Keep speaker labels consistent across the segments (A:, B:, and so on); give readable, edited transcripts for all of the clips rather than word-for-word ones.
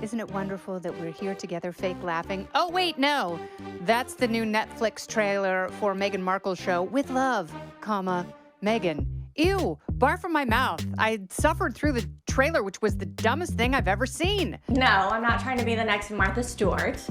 A: Isn't it wonderful that we're here together, fake laughing? Oh, wait, no. That's the new Netflix trailer for Meghan Markle's show, With Love, comma, Meghan. Ew, bar from my mouth. I suffered through the trailer, which was the dumbest thing I've ever seen.
B: No, I'm not trying to be the next Martha Stewart.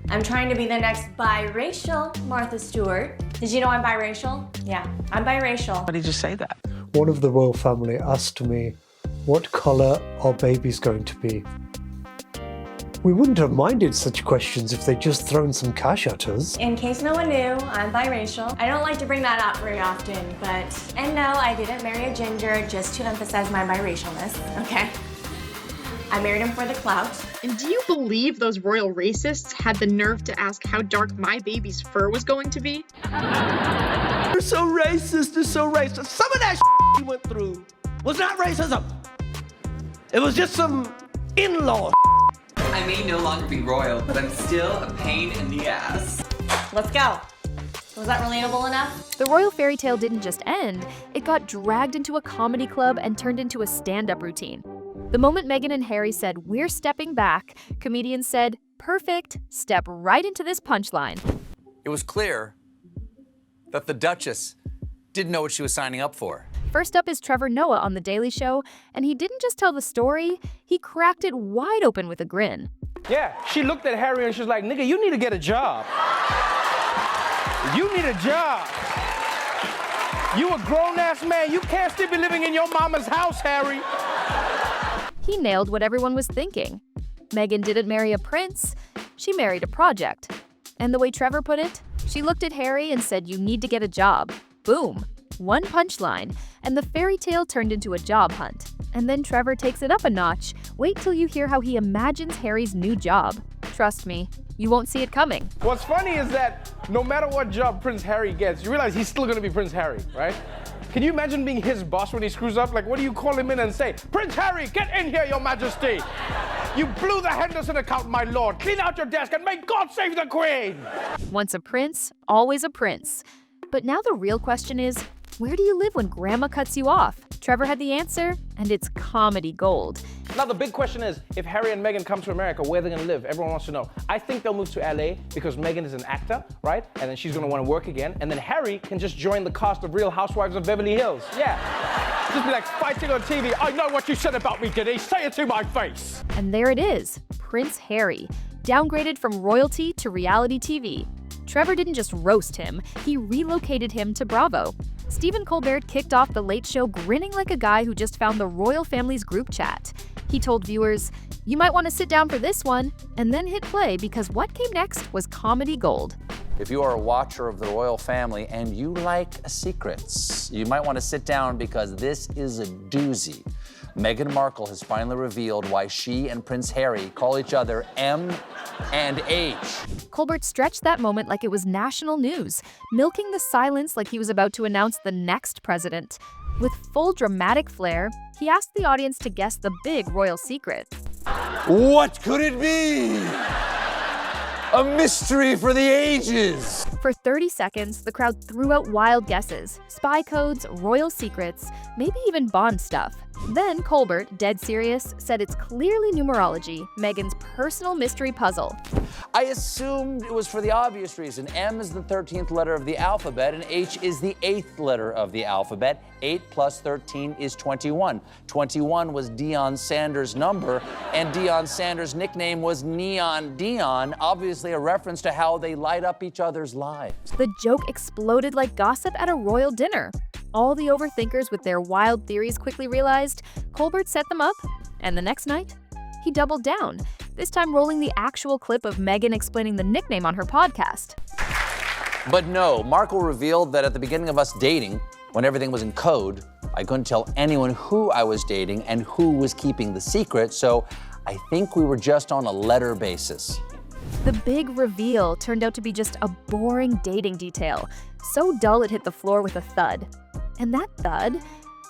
B: I'm trying to be the next biracial Martha Stewart. Did you know I'm biracial? Yeah, I'm biracial.
C: Why did you say that?
D: One of the royal family asked me, what colour are babies going to be? We wouldn't have minded such questions if they'd just thrown some cash at us.
B: In case no one knew, I'm biracial. I don't like to bring that up very often, but... And no, I didn't marry a ginger just to emphasize my biracialness, okay? I married him for the clout.
E: And do you believe those royal racists had the nerve to ask how dark my baby's fur was going to be?
C: They're so racist, they're so racist. Some of that he went through was not racism. It was just some in-law.
F: I may no longer be royal, but I'm still a pain in the ass.
B: Let's go. Was that relatable enough?
G: The royal fairy tale didn't just end, it got dragged into a comedy club and turned into a stand-up routine. The moment Meghan and Harry said, "We're stepping back," comedians said, "Perfect, step right into this punchline."
H: It was clear that the Duchess didn't know what she was signing up for.
G: First up is Trevor Noah on The Daily Show, and he didn't just tell the story, he cracked it wide open with a grin.
I: Yeah, she looked at Harry and she's like, nigga, you need to get a job. You need a job. You a grown-ass man. You can't still be living in your mama's house, Harry.
G: He nailed what everyone was thinking. Meghan didn't marry a prince, she married a project. And the way Trevor put it, she looked at Harry and said, "You need to get a job." Boom. One punchline, and the fairy tale turned into a job hunt. And then Trevor takes it up a notch. Wait till you hear how he imagines Harry's new job. Trust me, you won't see it coming.
I: What's funny is that no matter what job Prince Harry gets, you realize he's still gonna be Prince Harry, right? Can you imagine being his boss when he screws up? Like, what do you call him in and say? Prince Harry, get in here, your majesty. You blew the Henderson account, my lord. Clean out your desk and may God save the queen.
G: Once a prince, always a prince. But now the real question is, where do you live when grandma cuts you off? Trevor had the answer, and it's comedy gold.
I: Now the big question is, if Harry and Meghan come to America, where are they gonna live? Everyone wants to know. I think they'll move to LA because Meghan is an actor, right? And then she's gonna wanna work again. And then Harry can just join the cast of Real Housewives of Beverly Hills. Yeah. Just be like fighting on TV. I know what you said about me, Diddy. Say it to my face.
G: And there it is, Prince Harry, downgraded from royalty to reality TV. Trevor didn't just roast him, he relocated him to Bravo. Stephen Colbert kicked off The Late Show grinning like a guy who just found the royal family's group chat. He told viewers, "You might want to sit down for this one," and then hit play because what came next was comedy gold.
H: If you are a watcher of the royal family and you like secrets, you might want to sit down because this is a doozy. Meghan Markle has finally revealed why she and Prince Harry call each other M and H.
G: Colbert stretched that moment like it was national news, milking the silence like he was about to announce the next president. With full dramatic flair, he asked the audience to guess the big royal secret.
H: What could it be? A mystery for the ages.
G: For 30 seconds, the crowd threw out wild guesses, spy codes, royal secrets, maybe even Bond stuff. Then Colbert, dead serious, said it's clearly numerology, Meghan's personal mystery puzzle.
H: I assumed it was for the obvious reason. M is the 13th letter of the alphabet, and H is the 8th letter of the alphabet. 8 plus 13 is 21. 21 was Deion Sanders' number, and Deion Sanders' nickname was Neon Dion, obviously a reference to how they light up each other's lives.
G: The joke exploded like gossip at a royal dinner. All the overthinkers with their wild theories quickly realized Colbert set them up, and the next night, he doubled down, this time rolling the actual clip of Meghan explaining the nickname on her podcast.
H: But no, Markle revealed that at the beginning of us dating, when everything was in code, I couldn't tell anyone who I was dating and who was keeping the secret, so I think we were just on a letter basis.
G: The big reveal turned out to be just a boring dating detail, so dull it hit the floor with a thud. And that thud,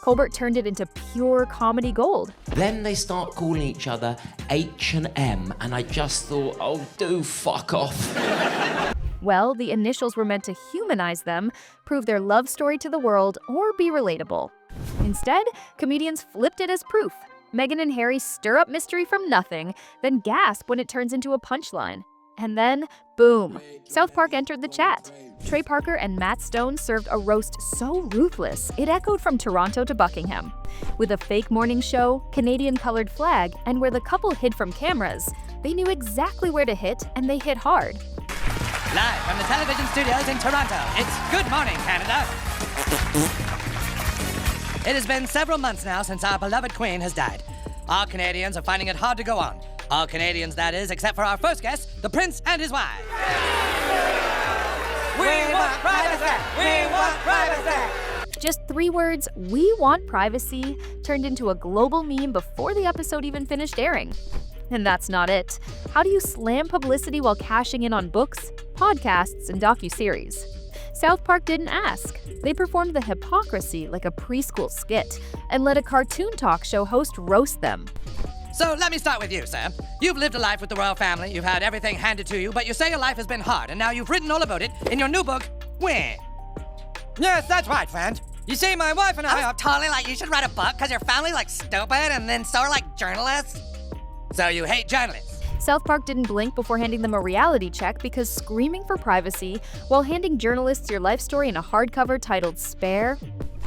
G: Colbert turned it into pure comedy gold.
J: Then they start calling each other H and M, and I just thought, oh, do fuck off.
G: Well, the initials were meant to humanize them, prove their love story to the world, or be relatable. Instead, comedians flipped it as proof. Meghan and Harry stir up mystery from nothing, then gasp when it turns into a punchline. And then, boom, South Park entered the chat. Trey Parker and Matt Stone served a roast so ruthless, it echoed from Toronto to Buckingham. With a fake morning show, Canadian-colored flag, and where the couple hid from cameras, they knew exactly where to hit, and they hit hard.
K: Live from the television studios in Toronto, it's Good Morning, Canada. It has been several months now since our beloved Queen has died. All Canadians are finding it hard to go on. All Canadians, that is, except for our first guest, the Prince and his wife. We want privacy! We want privacy!
G: Just 3 words, "we want privacy," turned into a global meme before the episode even finished airing. And that's not it. How do you slam publicity while cashing in on books, podcasts, and docuseries? South Park didn't ask. They performed the hypocrisy like a preschool skit and let a cartoon talk show host roast them.
K: So let me start with you, sir. You've lived a life with the royal family, you've had everything handed to you, but you say your life has been hard, and now you've written all about it in your new book, Win. Yes, that's right, friend. You see, my wife and I are totally like, you should write a book because your family's like stupid, and then so are like journalists. So you hate journalists.
G: South Park didn't blink before handing them a reality check because screaming for privacy while handing journalists your life story in a hardcover titled Spare?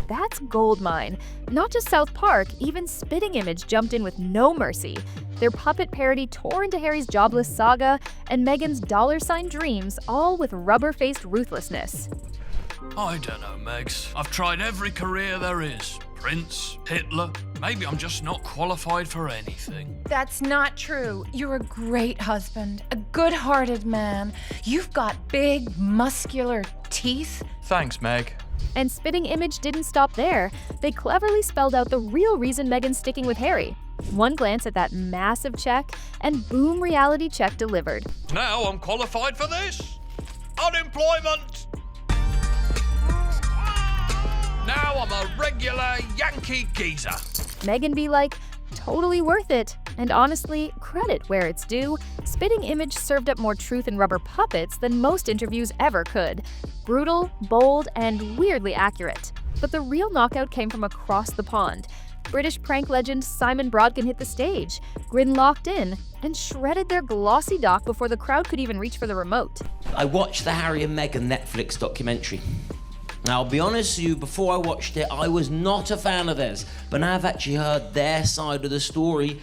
G: That's goldmine. Not just South Park, even Spitting Image jumped in with no mercy. Their puppet parody tore into Harry's jobless saga and Meghan's $sign dreams, all with rubber-faced ruthlessness.
L: I don't know, Megs. I've tried every career there is. Prince, Hitler. Maybe I'm just not qualified for anything.
M: That's not true. You're a great husband, a good-hearted man. You've got big, muscular teeth.
L: Thanks, Meg.
G: And Spitting Image didn't stop there. They cleverly spelled out the real reason Meghan's sticking with Harry. One glance at that massive check, and boom, reality check delivered.
L: Now I'm qualified for this. Unemployment. Now I'm a regular Yankee geezer.
G: Meghan be like, totally worth it. And honestly, credit where it's due, Spitting Image served up more truth in rubber puppets than most interviews ever could. Brutal, bold, and weirdly accurate. But the real knockout came from across the pond. British prank legend Simon Broadkin hit the stage, grin locked in, and shredded their glossy doc before the crowd could even reach for the remote.
J: I watched the Harry and Meghan Netflix documentary. Now, I'll be honest with you, before I watched it, I was not a fan of theirs. But now I've actually heard their side of the story,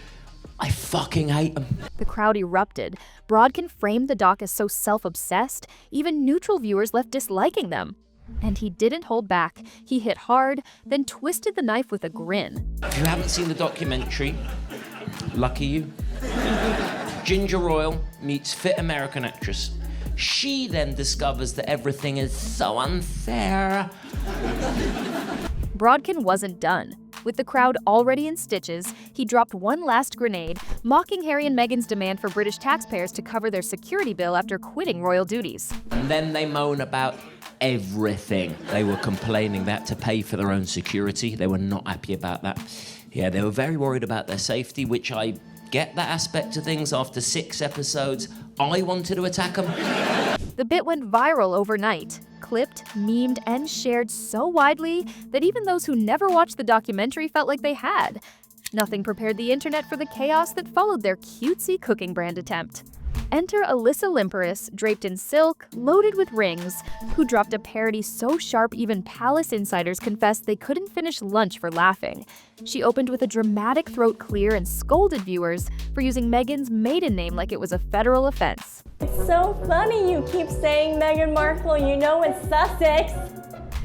J: I fucking hate them.
G: The crowd erupted. Broadkin framed the doc as so self-obsessed, even neutral viewers left disliking them. And he didn't hold back. He hit hard, then twisted the knife with a grin.
J: If you haven't seen the documentary, lucky you. Ginger Royal meets fit American actress. She then discovers that everything is so unfair.
G: Broadkin wasn't done. With the crowd already in stitches, he dropped one last grenade, mocking Harry and Meghan's demand for British taxpayers to cover their security bill after quitting royal duties.
J: And then they moan about everything. They were complaining that to pay for their own security. They were not happy about that. Yeah, they were very worried about their safety, which I get that aspect of things. After 6 episodes, I wanted to attack them.
G: The bit went viral overnight, clipped, memed, and shared so widely that even those who never watched the documentary felt like they had. Nothing prepared the internet for the chaos that followed their cutesy cooking brand attempt. Enter Alyssa Limperus, draped in silk, loaded with rings, who dropped a parody so sharp even palace insiders confessed they couldn't finish lunch for laughing. She opened with a dramatic throat clear and scolded viewers for using Meghan's maiden name like it was a federal offense.
B: It's so funny you keep saying Meghan Markle, you know it's Sussex.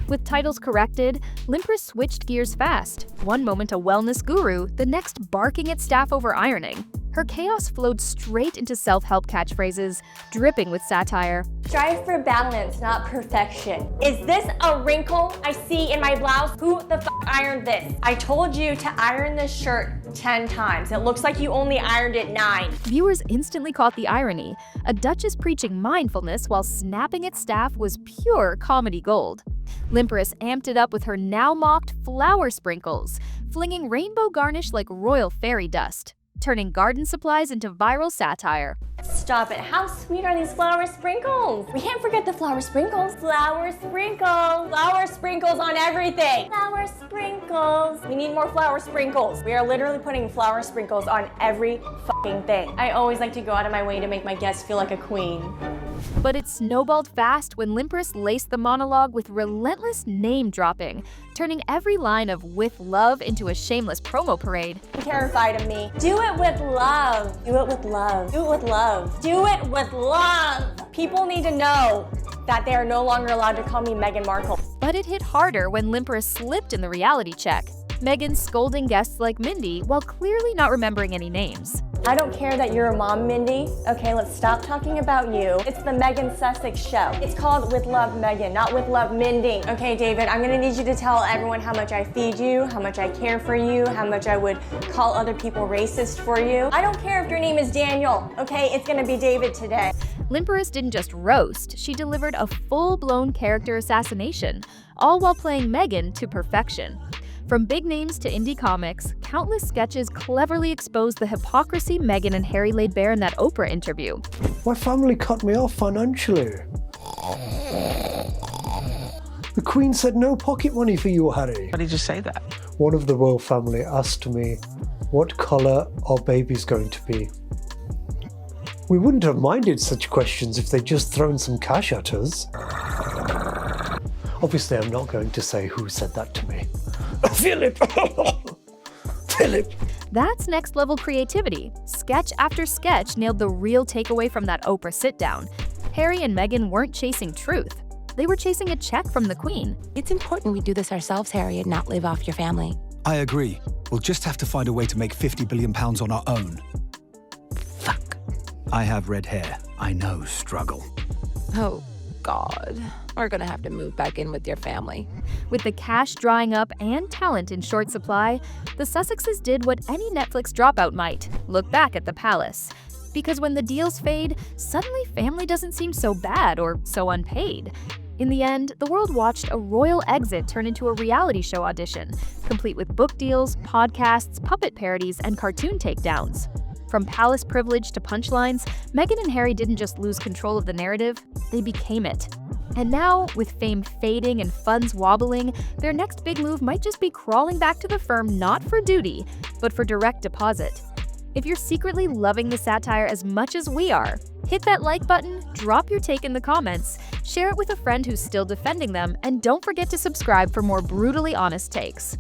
G: With titles corrected, Limperus switched gears fast. One moment a wellness guru, the next barking at staff over ironing. Her chaos flowed straight into self-help catchphrases, dripping with satire.
B: Strive for balance, not perfection. Is this a wrinkle I see in my blouse? Who the f ironed this? I told you to iron this shirt 10 times. It looks like you only ironed it 9.
G: Viewers instantly caught the irony. A duchess preaching mindfulness while snapping at staff was pure comedy gold. Limperus amped it up with her now-mocked flower sprinkles, flinging rainbow garnish like royal fairy dust, turning garden supplies into viral satire.
B: stop it. How sweet are these flower sprinkles? We can't forget the flower sprinkles. Flower sprinkles. Flower sprinkles on everything. Flower sprinkles. We need more flower sprinkles. We are literally putting flower sprinkles on every fucking thing. I always like to go out of my way to make my guests feel like a queen.
G: But it snowballed fast when Limperus laced the monologue with relentless name-dropping, turning every line of "with love" into a shameless promo parade.
B: I'm terrified of me. Do it with love. Do it with love. Do it with love. Do it with love. People need to know that they are no longer allowed to call me Meghan Markle.
G: But it hit harder when Limperus slipped in the reality check. Meghan scolding guests like Mindy while clearly not remembering any names.
B: I don't care that you're a mom, Mindy. Okay, let's stop talking about you. It's the Meghan Sussex show. It's called With Love Meghan, not With Love Mindy. Okay, David, I'm gonna need you to tell everyone how much I feed you, how much I care for you, how much I would call other people racist for you. I don't care if your name is Daniel, okay? It's gonna be David today.
G: Limperus didn't just roast, she delivered a full-blown character assassination, all while playing Meghan to perfection. From big names to indie comics, countless sketches cleverly exposed the hypocrisy Meghan and Harry laid bare in that Oprah interview.
D: My family cut me off financially. The Queen said no pocket money for you, Harry.
C: Why did you say that?
D: One of the royal family asked me what colour our baby's going to be. We wouldn't have minded such questions if they'd just thrown some cash at us. Obviously, I'm not going to say who said that to me. Philip! Philip!
G: That's next level creativity. Sketch after sketch nailed the real takeaway from that Oprah sit-down. Harry and Meghan weren't chasing truth. They were chasing a check from the Queen.
N: It's important we do this ourselves, Harry, and not live off your family.
O: I agree. We'll just have to find a way to make £50 billion on our own.
N: Fuck.
O: I have red hair. I know struggle.
N: Oh, God. We're gonna have to move back in with your family.
G: With the cash drying up and talent in short supply, the Sussexes did what any Netflix dropout might, look back at the palace. Because when the deals fade, suddenly family doesn't seem so bad or so unpaid. In the end, the world watched a royal exit turn into a reality show audition, complete with book deals, podcasts, puppet parodies, and cartoon takedowns. From palace privilege to punchlines, Meghan and Harry didn't just lose control of the narrative, they became it. And now, with fame fading and funds wobbling, their next big move might just be crawling back to the firm not for duty, but for direct deposit. If you're secretly loving the satire as much as we are, hit that like button, drop your take in the comments, share it with a friend who's still defending them, and don't forget to subscribe for more brutally honest takes.